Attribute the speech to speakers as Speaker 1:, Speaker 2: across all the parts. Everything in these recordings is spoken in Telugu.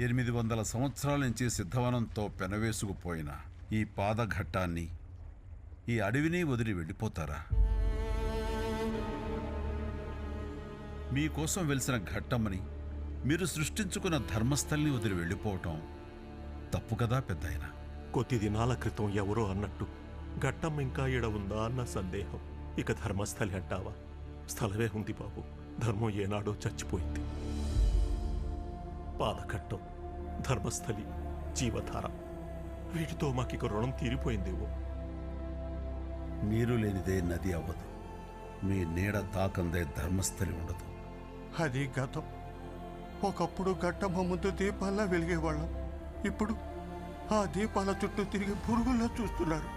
Speaker 1: 800 సంవత్సరాల నుంచి సిద్ధవనంతో పెనవేసుకుపోయిన ఈ పాదఘట్టాన్ని, ఈ అడవిని వదిలి వెళ్ళిపోతారా? మీకోసం వెలిసిన ఘట్టమని మీరు సృష్టించుకున్న ధర్మస్థల్ని వదిలి వెళ్ళిపోవటం తప్పు కదా పెద్దాయన?
Speaker 2: కొద్ది దినాల క్రితం ఎవరో అన్నట్టు ఘట్టం ఇంకా ఈడ ఉందా అన్న సందేహం. ఇక ధర్మస్థలి అంటావా? స్థలమే ఉంది బాబు. ధర్మం ఏనాడో చచ్చిపోయింది. పాదఘట్టం, ధర్మస్థలి, జీవధార, వీటితో మాకిక రుణం తీరిపోయిందేవో.
Speaker 1: నీరు లేనిదే నది అవ్వదు, మీ నీడ తాకందే ధర్మస్థలి ఉండదు.
Speaker 3: అది గతం. ఒకప్పుడు ఘట్టమ్మ ముందు దీపాల్లా వెలిగేవాళ్ళం. ఇప్పుడు ఆ దీపాల చుట్టూ తిరిగి పురుగుల్లా చూస్తున్నారు,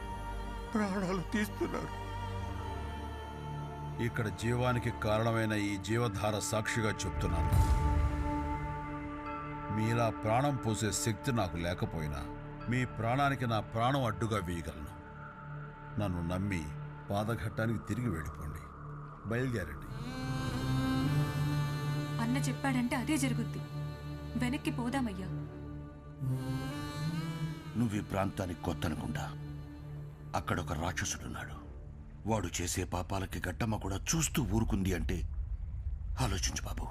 Speaker 3: ప్రాణాలు తీస్తున్నారు.
Speaker 1: ఇక్కడ జీవానికి కారణమైన ఈ జీవధార సాక్షిగా చెప్తున్నాను, మీలా ప్రాణం పోసే శక్తి నాకు లేకపోయినా మీ ప్రాణానికి నా ప్రాణం అడ్డుగా వేయగలను. నన్ను నమ్మి పాదఘట్టానికి తిరిగి వెళ్ళిపోండి. బయలుదేరండి.
Speaker 4: అన్న చెప్పాడంటే అదే జరుగుద్ది. వెనక్కి పోదామయ్యా.
Speaker 5: నువ్వు ఈ ప్రాంతానికి కొత్త అనుకుంటా. అక్కడొక రాక్షసుడున్నాడు. వాడు చేసే పాపాలకి గట్టమ్మ కూడా చూస్తూ ఊరుకుంది అంటే ఆలోచించు బాబు.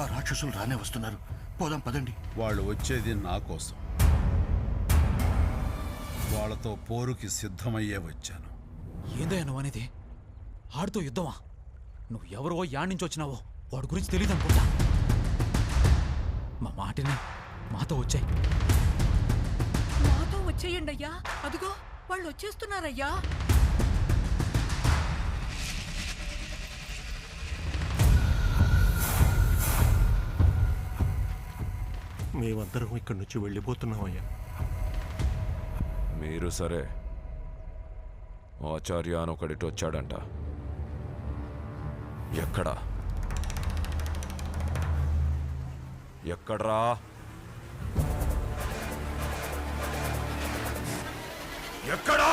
Speaker 5: ఆ రాక్షసులు రానే వస్తున్నారు. పోదాం పదండి.
Speaker 1: వాళ్ళు వచ్చేది నా కోసం. వాళ్ళతో పోరుకి సిద్ధమయ్యే వచ్చాను.
Speaker 6: ఏందయ్యా నువ్వు అనేది? ఆడితో యుద్ధమా? నువ్వు ఎవరో యాడ్ నుంచి వచ్చినావో వాడి గురించి తెలియదు అనుకుంటా. మా మాటిని మాతో వచ్చాయి.
Speaker 7: మాతో వచ్చేయండి అయ్యా. అదిగో వాళ్ళు వచ్చేస్తున్నారయ్యా.
Speaker 2: మేమందరం ఇక్కడి నుంచి వెళ్ళిపోతున్నామయ్యా.
Speaker 8: మీరు సరే, ఆచార్య అని ఒకడిటి వచ్చాడంట. ఎక్కడా? ఎక్కడ్రా? ఎక్కడా?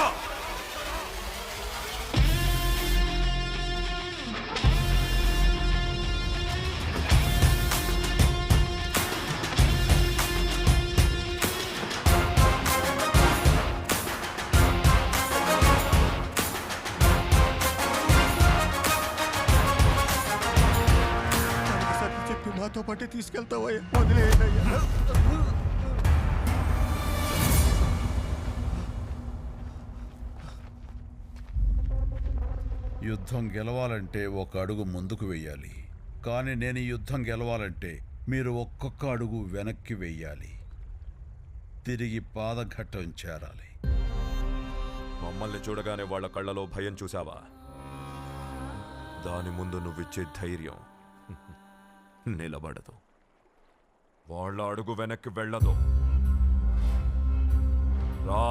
Speaker 3: సర్ది చెప్పి మాతో పాటే తీసుకెళ్తావయ్యా. వదిలేయ్యా.
Speaker 1: యుద్ధం గెలవాలంటే ఒక అడుగు ముందుకు వెయ్యాలి, కానీ నేను ఈ యుద్ధం గెలవాలంటే మీరు ఒక్కొక్క అడుగు వెనక్కి వెయ్యాలి. తిరిగి పాదఘట్టం చేరాలి.
Speaker 8: మమ్మల్ని చూడగానే వాళ్ళ కళ్ళలో భయం చూసావా? దాని ముందు నువ్విచ్చే ధైర్యం నిలబడదు. వాళ్ళ అడుగు వెనక్కి వెళ్ళదు. రా.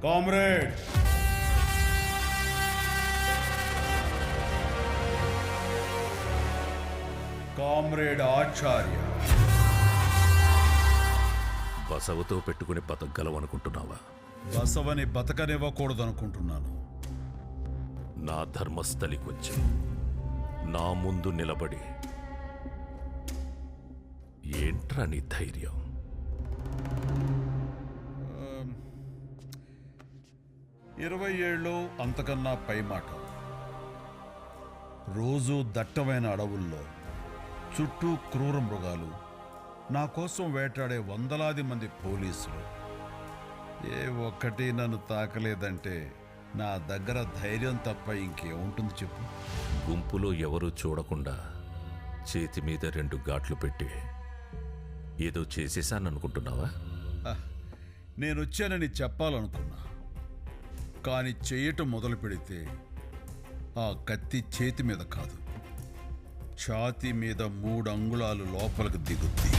Speaker 1: కామ్రేడ్, కామ్రేడ్ ఆచార్య,
Speaker 8: బసవతో పెట్టుకుని బతకగలవనుకుంటున్నావా?
Speaker 1: బసవని బతకనివ్వకూడదనుకుంటున్నాను.
Speaker 8: నా ధర్మస్థలికొచ్చి నా ముందు నిలబడి ఏంట్రా నీ ధైర్యం?
Speaker 1: 20 ఏళ్ళు అంతకన్నా పై మాట. రోజు దట్టమైన అడవుల్లో చుట్టూ క్రూర మృగాలు, నా కోసం వేటాడే వందలాది మంది పోలీసులు. ఏ ఒక్కటి నన్ను తాకలేదంటే నా దగ్గర ధైర్యం తప్ప ఇంకేముంటుంది చెప్పు?
Speaker 8: గుంపులో ఎవరూ చూడకుండా చేతి మీద 2 ఘాట్లు పెట్టి ఏదో చేసేశాననుకుంటున్నావా?
Speaker 1: నేనొచ్చానని చెప్పాలనుకున్నా, కానీ చెయ్యటం మొదలు పెడితే ఆ కత్తి చేతి మీద కాదు, ఛాతీ మీద 3 అంగుళాలు లోపలికి దిగుద్ది.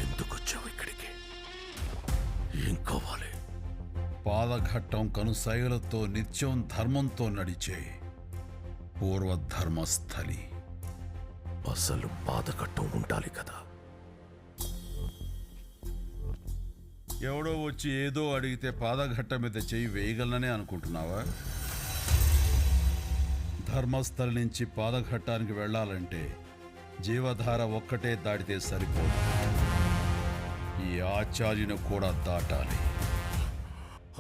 Speaker 8: ఎందుకొచ్చావు ఇక్కడికి? ఏం కావాలి?
Speaker 1: పాదఘట్టం కనుసైగలతో నిత్యం ధర్మంతో నడిచే పూర్వధర్మస్థలి.
Speaker 8: అసలు పాదకట్టం ఉండాలి కదా.
Speaker 1: ఎవడో వచ్చి ఏదో అడిగితే పాదఘట్టం మీద చెయ్యి వేయగలననే అనుకుంటున్నావా? ధర్మస్థలి నుంచి పాదఘట్టానికి వెళ్ళాలంటే జీవధార ఒక్కటే దాటితే సరిపోదు, ఈ ఆచార్యుని కూడా దాటాలి.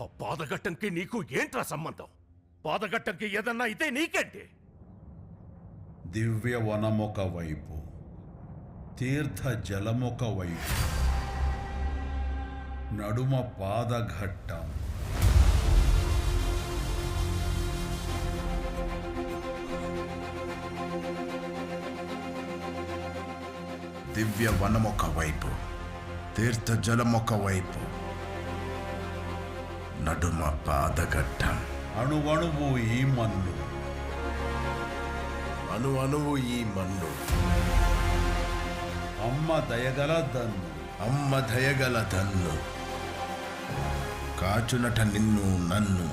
Speaker 2: ఆ పాదగట్టంకి నీకు ఏంట్రా సంబంధం? పాదగట్టంకి ఏదన్నా అయితే నీకేంటి?
Speaker 1: దివ్య వనమొక వైపు, తీర్థ జలమొక వైపు, నడుమ పాదఘట్టం.
Speaker 5: దివ్య వనమొక వైపు, తీర్థ జలమొక వైపు, నడుమ పాదఘట్టం.
Speaker 1: అణువణువు ఈ మన్ను,
Speaker 5: అణు అణువు ఈ మన్ను.
Speaker 1: అమ్మ దయగల దన్ను,
Speaker 5: అమ్మ దయగల దన్ను. కాచునట నిన్ను నన్ను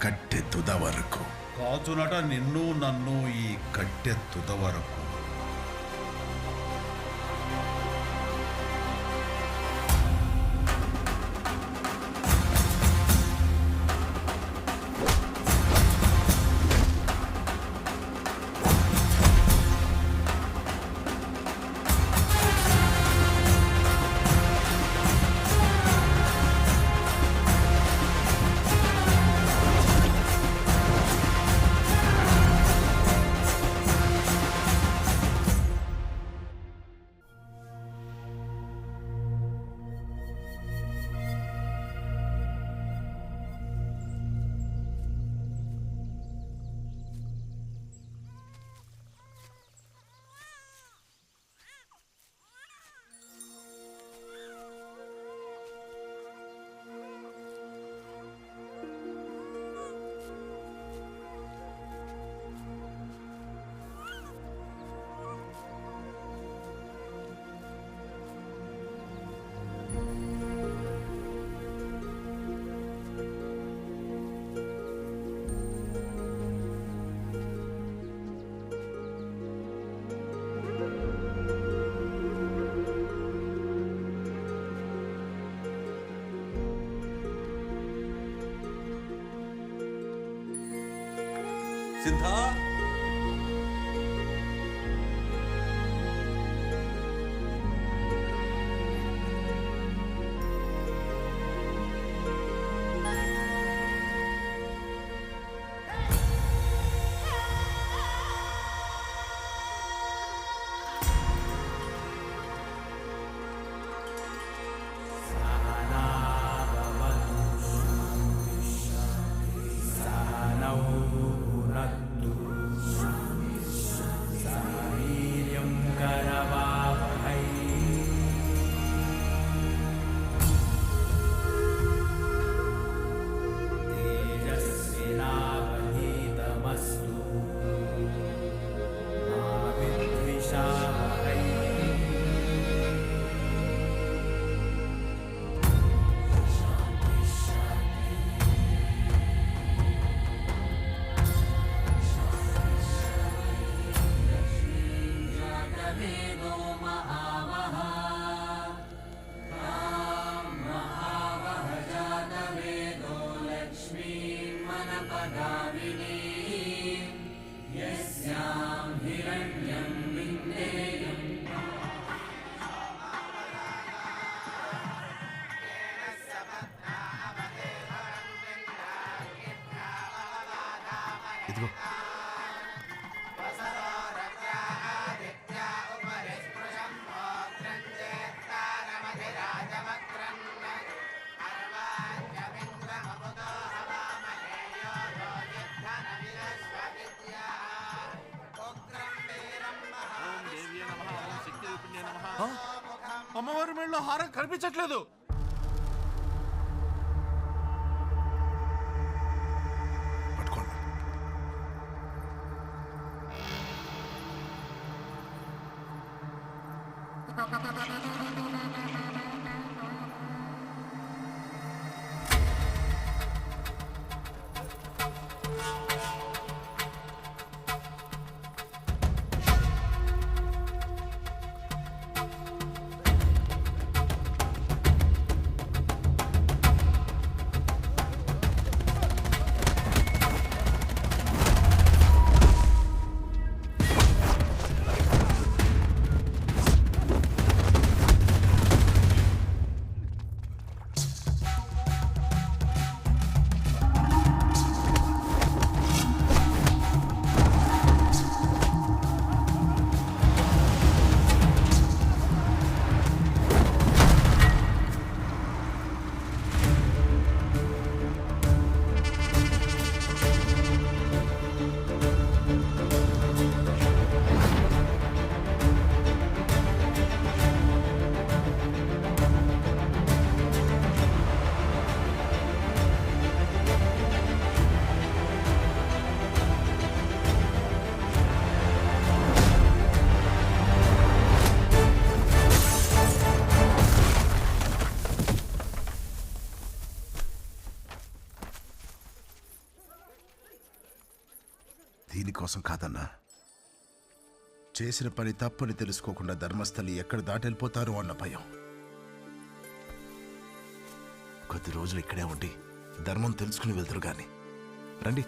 Speaker 5: కట్టె తుద వరకు.
Speaker 1: కాచునట నిన్ను నన్ను ఈ కట్టెత్తుత వరకు.
Speaker 9: సిద్ధా,
Speaker 3: ఇదిగో
Speaker 2: అమ్మవారి మెళ్ళలో హారం కనిపించట్లేదు.
Speaker 3: పట్టుకోండి.
Speaker 9: దీనికోసం కాదన్నా, చేసిన పని తప్పని తెలుసుకోకుండా ధర్మస్థలి ఎక్కడ దాటెళ్ళిపోతారో అన్న భయం. కొద్ది రోజులు ఇక్కడే ఉండి ధర్మం తెలుసుకుని వెళ్తారు గాని రండి.